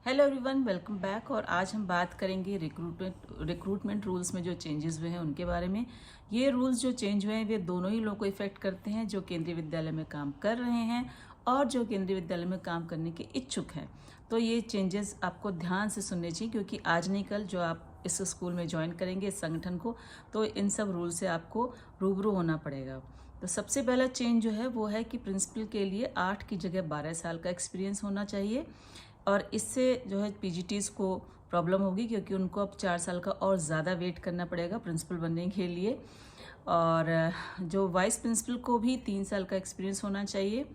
Hello everyone, welcome back. और आज हम बात करेंगे रिक्रूटमेंट रूल्स में जो चेंजेस हुए हैं उनके बारे में। ये रूल्स जो चेंज हुए हैं वे दोनों ही लोगों को इफेक्ट करते हैं, जो केंद्रीय विद्यालय में काम कर रहे हैं और जो केंद्रीय विद्यालय में काम करने के इच्छुक हैं। तो ये चेंजेस आपको ध्यान से सुनने चाहिए, क्योंकि आज नहीं कल जो आप इस स्कूल में ज्वाइन करेंगे, इस संगठन को, तो इन सब रूल से आपको रूबरू होना पड़ेगा। तो सबसे पहला चेंज जो है वो है कि प्रिंसिपल के लिए 8 की जगह 12 साल का एक्सपीरियंस होना चाहिए। और इससे जो है पीजीटीज़ को प्रॉब्लम होगी, क्योंकि उनको अब 4 साल का और ज़्यादा वेट करना पड़ेगा प्रिंसिपल बनने के लिए। और जो वाइस प्रिंसिपल को भी 3 साल का एक्सपीरियंस होना चाहिए।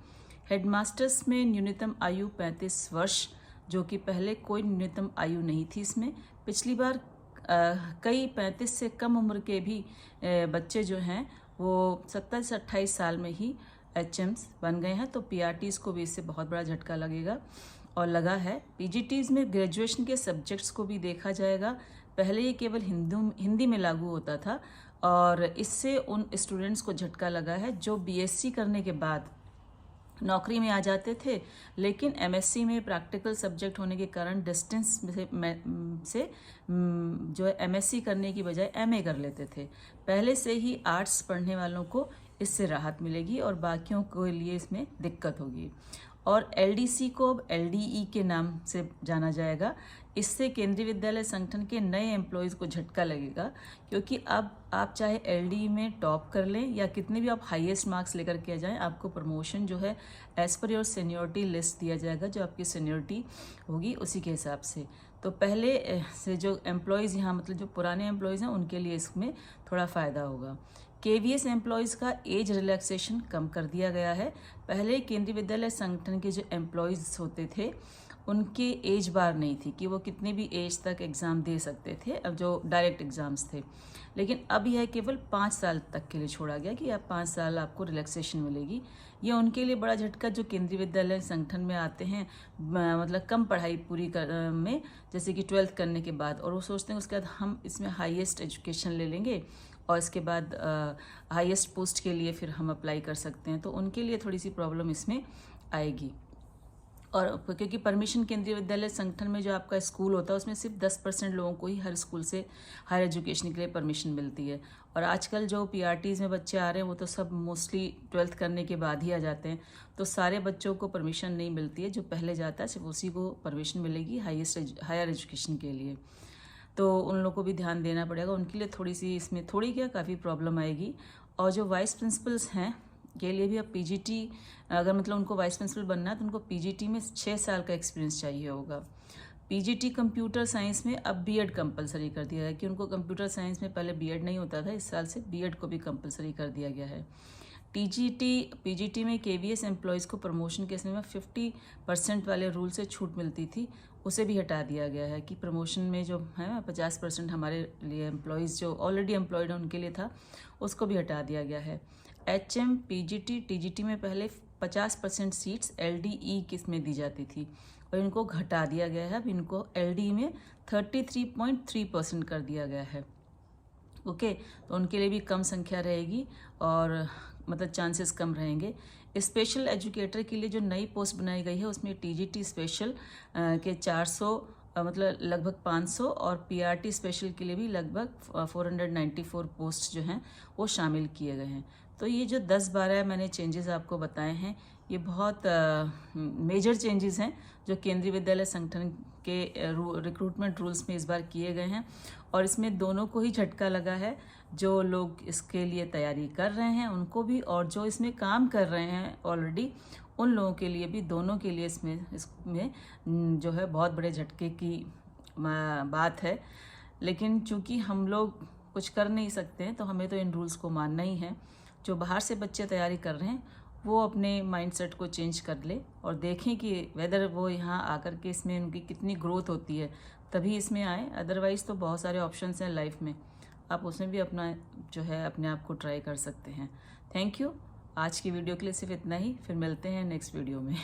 हेडमास्टर्स में न्यूनतम आयु 35 वर्ष, जो कि पहले कोई न्यूनतम आयु नहीं थी इसमें। पिछली बार कई 35 से कम उम्र के भी बच्चे जो हैं वो 27 से 28 साल में ही एचएम्स बन गए हैं। तो पीआरटीज़ को भी इससे बहुत बड़ा झटका लगेगा और लगा है। पीजीटीज़ में ग्रेजुएशन के सब्जेक्ट्स को भी देखा जाएगा। पहले ये केवल हिंदी में लागू होता था, और इससे उन स्टूडेंट्स को झटका लगा है जो बीएससी करने के बाद नौकरी में आ जाते थे, लेकिन एमएससी में प्रैक्टिकल सब्जेक्ट होने के कारण डिस्टेंस से जो है एमएससी करने की बजाय एमए कर लेते थे। पहले से ही आर्ट्स पढ़ने वालों को इससे राहत मिलेगी और बाकियों के लिए इसमें दिक्कत होगी। और एलडीसी को अब एलडीई के नाम से जाना जाएगा। इससे केंद्रीय विद्यालय संगठन के नए एम्प्लॉयज़ को झटका लगेगा, क्योंकि अब आप चाहे एलडीई में टॉप कर लें या कितने भी आप हाईएस्ट मार्क्स लेकर के आ जाएं, आपको प्रमोशन जो है as per your seniority list दिया जाएगा। जो आपकी सीनियरिटी होगी उसी के हिसाब से। तो पहले से जो एम्प्लॉयज़ यहाँ, मतलब जो पुराने एम्प्लॉयज़ हैं, उनके लिए इसमें थोड़ा फ़ायदा होगा। केवीएस एम्प्लॉयज़ का एज रिलैक्सेशन कम कर दिया गया है। पहले केंद्रीय विद्यालय संगठन के जो एम्प्लॉयज़ होते थे उनके एज बार नहीं थी कि वो कितनी भी एज तक एग्ज़ाम दे सकते थे, अब जो डायरेक्ट एग्ज़ाम्स थे। लेकिन अब यह केवल 5 साल तक के लिए छोड़ा गया कि अब 5 साल आपको रिलैक्सेशन मिलेगी। ये उनके लिए बड़ा झटका जो केंद्रीय विद्यालय संगठन में आते हैं, मतलब कम पढ़ाई पूरी में, जैसे कि 12th करने के बाद, और वो सोचते हैं उसके बाद हम इसमें हाईएस्ट एजुकेशन ले लेंगे और इसके बाद हाईएस्ट पोस्ट के लिए फिर हम अप्लाई कर सकते हैं। तो उनके लिए थोड़ी सी प्रॉब्लम इसमें आएगी। और क्योंकि परमिशन केंद्रीय विद्यालय संगठन में जो आपका स्कूल होता है उसमें सिर्फ 10% लोगों को ही हर स्कूल से हायर एजुकेशन के लिए परमिशन मिलती है। और आजकल जो पीआरटीज़ में बच्चे आ रहे हैं वो तो सब मोस्टली 12th करने के बाद ही आ जाते हैं, तो सारे बच्चों को परमिशन नहीं मिलती है। जो पहले जाता है सिर्फ उसी को परमिशन मिलेगी हायर एजुकेशन के लिए। तो उन लोगों को भी ध्यान देना पड़ेगा, उनके लिए थोड़ी सी इसमें थोड़ी क्या काफ़ी प्रॉब्लम आएगी। और जो वाइस प्रिंसिपल्स हैं के लिए भी अब पीजीटी, अगर मतलब उनको वाइस प्रिंसिपल बनना है तो उनको पीजीटी में 6 साल का एक्सपीरियंस चाहिए होगा। पीजीटी कंप्यूटर साइंस में अब बीएड कंपलसरी कर दिया है, कि उनको कंप्यूटर साइंस में पहले बीएड नहीं होता था, इस साल से बीएड को भी कंपलसरी कर दिया गया है। पीजीटी में केवीएस एम्प्लॉयज़ को प्रमोशन के समय में 50% वाले रूल से छूट मिलती थी, उसे भी हटा दिया गया है कि प्रमोशन में जो है 50% हमारे लिए एम्प्लॉयज़ जो ऑलरेडी एम्प्लॉयड हैं उनके लिए था, उसको भी हटा दिया गया है। एचएम, पीजीटी, टीजीटी में पहले 50% सीट्स एलडीई किस में दी जाती थी और इनको घटा दिया गया है। अब इनको एलडीई में 33.3% कर दिया गया है। ओके, तो उनके लिए भी कम संख्या रहेगी और मतलब चांसेस कम रहेंगे। स्पेशल एजुकेटर के लिए जो नई पोस्ट बनाई गई है उसमें टीजीटी स्पेशल के 400 मतलब लगभग 500, और पीआरटी स्पेशल के लिए भी लगभग 494 पोस्ट जो हैं वो शामिल किए गए हैं। तो ये जो 10-12 मैंने चेंजेस आपको बताए हैं, ये बहुत मेजर चेंजेस हैं जो केंद्रीय विद्यालय संगठन के रिक्रूटमेंट रूल्स में इस बार किए गए हैं। और इसमें दोनों को ही झटका लगा है, जो लोग इसके लिए तैयारी कर रहे हैं उनको भी, और जो इसमें काम कर रहे हैं ऑलरेडी उन लोगों के लिए भी। दोनों के लिए इसमें जो है बहुत बड़े झटके की बात है। लेकिन चूंकि हम लोग कुछ कर नहीं सकते हैं तो हमें तो इन रूल्स को मानना ही है। जो बाहर से बच्चे तैयारी कर रहे हैं वो अपने माइंडसेट को चेंज कर ले और देखें कि वेदर वो यहाँ आकर के इसमें उनकी कितनी ग्रोथ होती है, तभी इसमें आए। अदरवाइज़ तो बहुत सारे ऑप्शंस हैं लाइफ में, आप उसमें भी अपना जो है अपने आप को ट्राई कर सकते हैं। Thank you. आज की वीडियो के लिए सिर्फ इतना ही, फिर मिलते हैं नेक्स्ट वीडियो में।